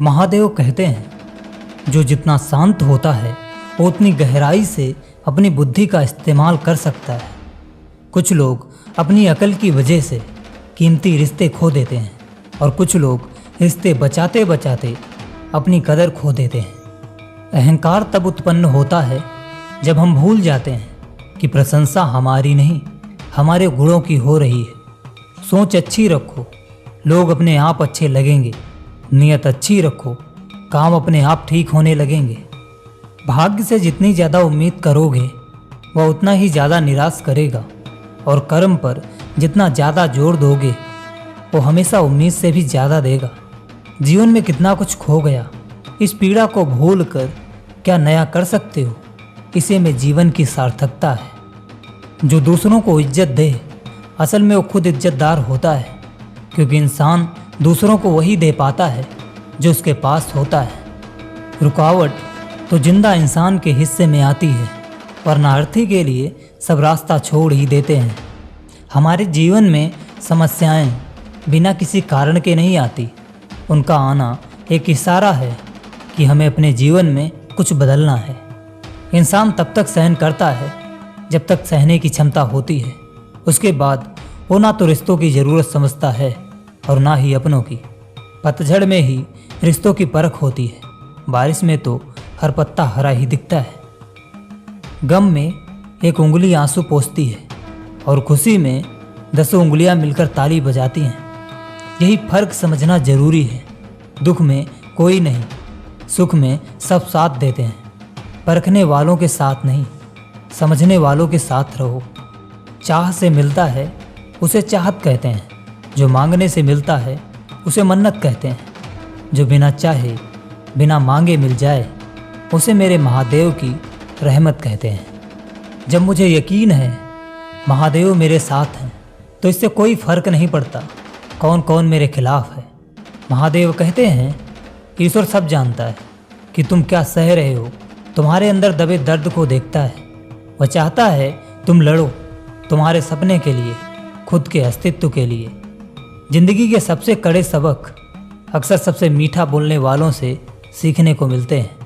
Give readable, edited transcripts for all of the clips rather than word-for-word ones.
महादेव कहते हैं जो जितना शांत होता है वो उतनी गहराई से अपनी बुद्धि का इस्तेमाल कर सकता है। कुछ लोग अपनी अकल की वजह से कीमती रिश्ते खो देते हैं और कुछ लोग रिश्ते बचाते बचाते अपनी कदर खो देते हैं। अहंकार तब उत्पन्न होता है जब हम भूल जाते हैं कि प्रशंसा हमारी नहीं हमारे गुणों की हो रही है। सोच अच्छी रखो, लोग अपने आप अच्छे लगेंगे। नियत अच्छी रखो, काम अपने आप ठीक होने लगेंगे। भाग्य से जितनी ज़्यादा उम्मीद करोगे वह उतना ही ज़्यादा निराश करेगा और कर्म पर जितना ज़्यादा जोर दोगे वो हमेशा उम्मीद से भी ज़्यादा देगा। जीवन में कितना कुछ खो गया, इस पीड़ा को भूल कर क्या नया कर सकते हो? इसे में जीवन की सार्थकता है। जो दूसरों को इज्जत दे असल में वो खुद इज्जतदार होता है, क्योंकि इंसान दूसरों को वही दे पाता है जो उसके पास होता है। रुकावट तो जिंदा इंसान के हिस्से में आती है, वरना अर्थी के लिए सब रास्ता छोड़ ही देते हैं। हमारे जीवन में समस्याएं बिना किसी कारण के नहीं आती, उनका आना एक इशारा है कि हमें अपने जीवन में कुछ बदलना है। इंसान तब तक सहन करता है जब तक सहने की क्षमता होती है, उसके बाद वो ना तो रिश्तों की ज़रूरत समझता है और ना ही अपनों की। पतझड़ में ही रिश्तों की परख होती है, बारिश में तो हर पत्ता हरा ही दिखता है। गम में एक उंगली आंसू पोंछती है और खुशी में 10 उंगलियां मिलकर ताली बजाती हैं। यही फर्क समझना जरूरी है। दुख में कोई नहीं, सुख में सब साथ देते हैं। परखने वालों के साथ नहीं, समझने वालों के साथ रहो। चाह से मिलता है उसे चाहत कहते हैं, जो मांगने से मिलता है उसे मन्नत कहते हैं। जो बिना चाहे बिना मांगे मिल जाए उसे मेरे महादेव की रहमत कहते हैं। जब मुझे यकीन है महादेव मेरे साथ हैं तो इससे कोई फर्क नहीं पड़ता कौन कौन मेरे खिलाफ है। महादेव कहते हैं ईश्वर सब जानता है कि तुम क्या सह रहे हो, तुम्हारे अंदर दबे दर्द को देखता है। वह चाहता है तुम लड़ो तुम्हारे सपने के लिए, खुद के अस्तित्व के लिए। जिंदगी के सबसे कड़े सबक अक्सर सबसे मीठा बोलने वालों से सीखने को मिलते हैं।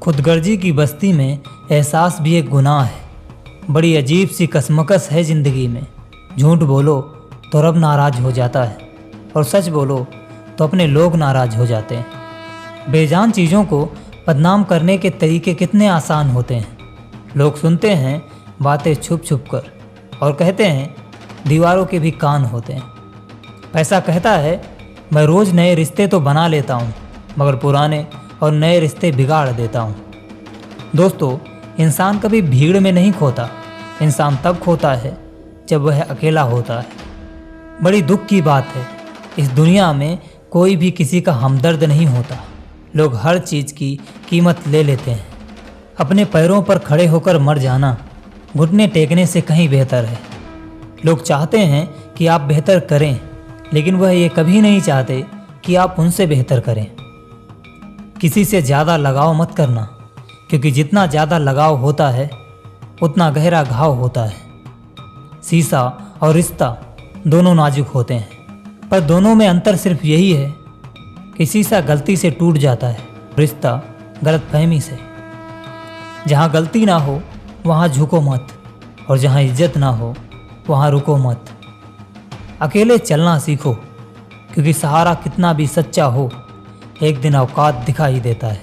खुदगर्जी की बस्ती में एहसास भी एक गुनाह है। बड़ी अजीब सी कसमकस है ज़िंदगी में। झूठ बोलो तो रब नाराज़ हो जाता है और सच बोलो तो अपने लोग नाराज़ हो जाते हैं। बेजान चीज़ों को बदनाम करने के तरीके कितने आसान होते हैं। लोग सुनते हैं बातें छुप छुप कर और कहते हैं दीवारों के भी कान होते हैं। पैसा कहता है मैं रोज़ नए रिश्ते तो बना लेता हूँ, मगर पुराने और नए रिश्ते बिगाड़ देता हूँ। दोस्तों, इंसान कभी भीड़ में नहीं खोता, इंसान तब खोता है जब वह अकेला होता है। बड़ी दुख की बात है, इस दुनिया में कोई भी किसी का हमदर्द नहीं होता। लोग हर चीज़ की कीमत ले लेते हैं। अपने पैरों पर खड़े होकर मर जाना घुटने टेकने से कहीं बेहतर है। लोग चाहते हैं कि आप बेहतर करें, लेकिन वह ये कभी नहीं चाहते कि आप उनसे बेहतर करें। किसी से ज़्यादा लगाव मत करना, क्योंकि जितना ज़्यादा लगाव होता है उतना गहरा घाव होता है। शीशा और रिश्ता दोनों नाजुक होते हैं, पर दोनों में अंतर सिर्फ यही है कि शीशा गलती से टूट जाता है, रिश्ता गलतफहमी से। जहाँ गलती ना हो वहाँ झुको मत, और जहाँ इज्जत ना हो वहाँ रुको मत। अकेले चलना सीखो, क्योंकि सहारा कितना भी सच्चा हो एक दिन औकात दिखाई देता है।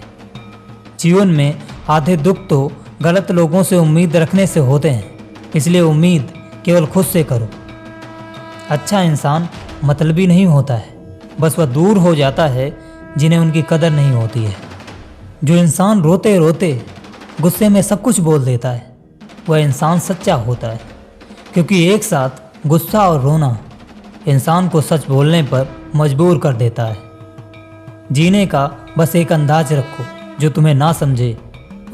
जीवन में आधे दुख तो गलत लोगों से उम्मीद रखने से होते हैं, इसलिए उम्मीद केवल खुद से करो। अच्छा इंसान मतलबी नहीं होता है, बस वह दूर हो जाता है जिन्हें उनकी कदर नहीं होती है। जो इंसान रोते रोते गुस्से में सब कुछ बोल देता है वह इंसान सच्चा होता है, क्योंकि एक साथ गुस्सा और रोना इंसान को सच बोलने पर मजबूर कर देता है। जीने का बस एक अंदाज रखो, जो तुम्हें ना समझे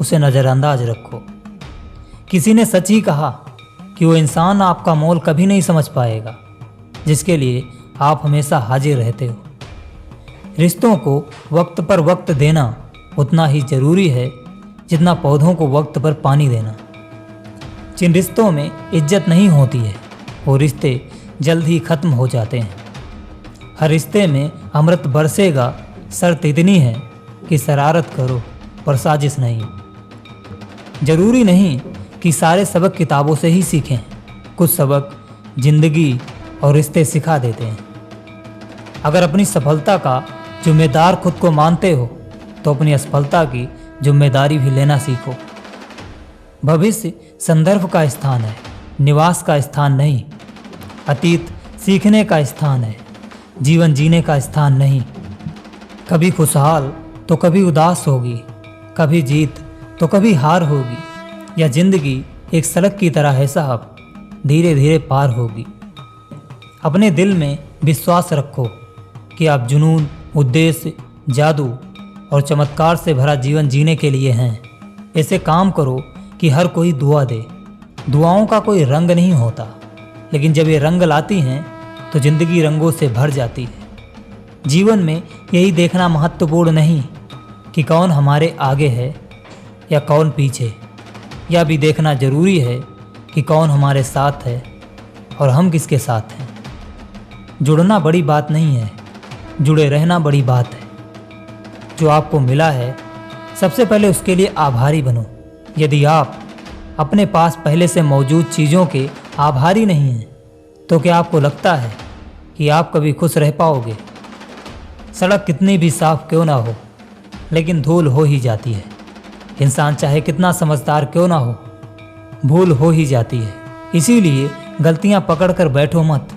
उसे नज़रअंदाज रखो। किसी ने सच ही कहा कि वो इंसान आपका मोल कभी नहीं समझ पाएगा जिसके लिए आप हमेशा हाजिर रहते हो। रिश्तों को वक्त पर वक्त देना उतना ही ज़रूरी है जितना पौधों को वक्त पर पानी देना। जिन रिश्तों में इज्जत नहीं होती है वो रिश्ते जल्द ही ख़त्म हो जाते हैं। हर रिश्ते में अमृत बरसेगा शर्त इतनी है कि शरारत करो पर साजिश नहीं। जरूरी नहीं कि सारे सबक किताबों से ही सीखें, कुछ सबक जिंदगी और रिश्ते सिखा देते हैं। अगर अपनी सफलता का जिम्मेदार खुद को मानते हो तो अपनी असफलता की जिम्मेदारी भी लेना सीखो। भविष्य संदर्भ का स्थान है, निवास का स्थान नहीं। अतीत सीखने का स्थान है, जीवन जीने का स्थान नहीं। कभी खुशहाल तो कभी उदास होगी, कभी जीत तो कभी हार होगी। यह जिंदगी एक सड़क की तरह है साहब, धीरे धीरे पार होगी। अपने दिल में विश्वास रखो कि आप जुनून, उद्देश्य, जादू और चमत्कार से भरा जीवन जीने के लिए हैं। ऐसे काम करो कि हर कोई दुआ दे। दुआओं का कोई रंग नहीं होता, लेकिन जब ये रंग लाती हैं तो जिंदगी रंगों से भर जाती है। जीवन में यही देखना महत्वपूर्ण नहीं कि कौन हमारे आगे है या कौन पीछे, यह भी देखना जरूरी है कि कौन हमारे साथ है और हम किसके साथ हैं। जुड़ना बड़ी बात नहीं है, जुड़े रहना बड़ी बात है। जो आपको मिला है सबसे पहले उसके लिए आभारी बनो। यदि आप अपने पास पहले से मौजूद चीज़ों के आभारी नहीं हैं तो क्या आपको लगता है कि आप कभी खुश रह पाओगे? सड़क कितनी भी साफ क्यों ना हो, लेकिन धूल हो ही जाती है। इंसान चाहे कितना समझदार क्यों ना हो, भूल हो ही जाती है। इसीलिए गलतियां पकड़ कर बैठो मत,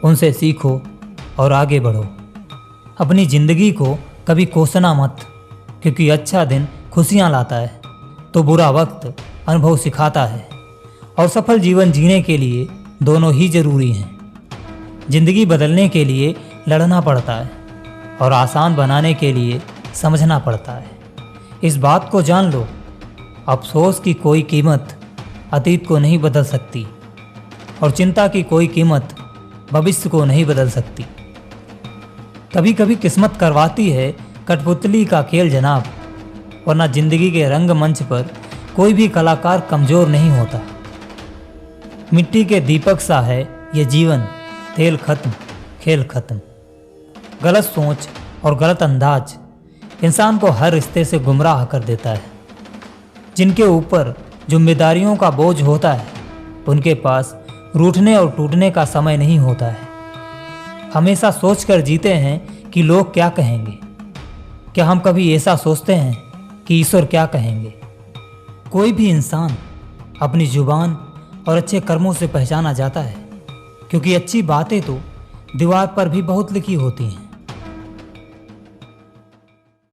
उनसे सीखो और आगे बढ़ो। अपनी ज़िंदगी को कभी कोसना मत, क्योंकि अच्छा दिन खुशियां लाता है तो बुरा वक्त अनुभव सिखाता है। और सफल जीवन जीने के लिए दोनों ही जरूरी हैं। जिंदगी बदलने के लिए लड़ना पड़ता है और आसान बनाने के लिए समझना पड़ता है। इस बात को जान लो, अफसोस की कोई कीमत अतीत को नहीं बदल सकती और चिंता की कोई कीमत भविष्य को नहीं बदल सकती। कभी कभी किस्मत करवाती है कठपुतली का खेल जनाब, वरना जिंदगी के रंगमंच पर कोई भी कलाकार कमज़ोर नहीं होता। मिट्टी के दीपक सा है ये जीवन, तेल खत्म, खेल खत्म। गलत सोच और गलत अंदाज इंसान को हर रिश्ते से गुमराह कर देता है। जिनके ऊपर जिम्मेदारियों का बोझ होता है उनके पास रूठने और टूटने का समय नहीं होता है। हमेशा सोच कर जीते हैं कि लोग क्या कहेंगे। क्या हम कभी ऐसा सोचते हैं कि ईश्वर क्या कहेंगे? कोई भी इंसान अपनी जुबान और अच्छे कर्मों से पहचाना जाता है, क्योंकि अच्छी बातें तो दीवार पर भी बहुत लिखी होती हैं।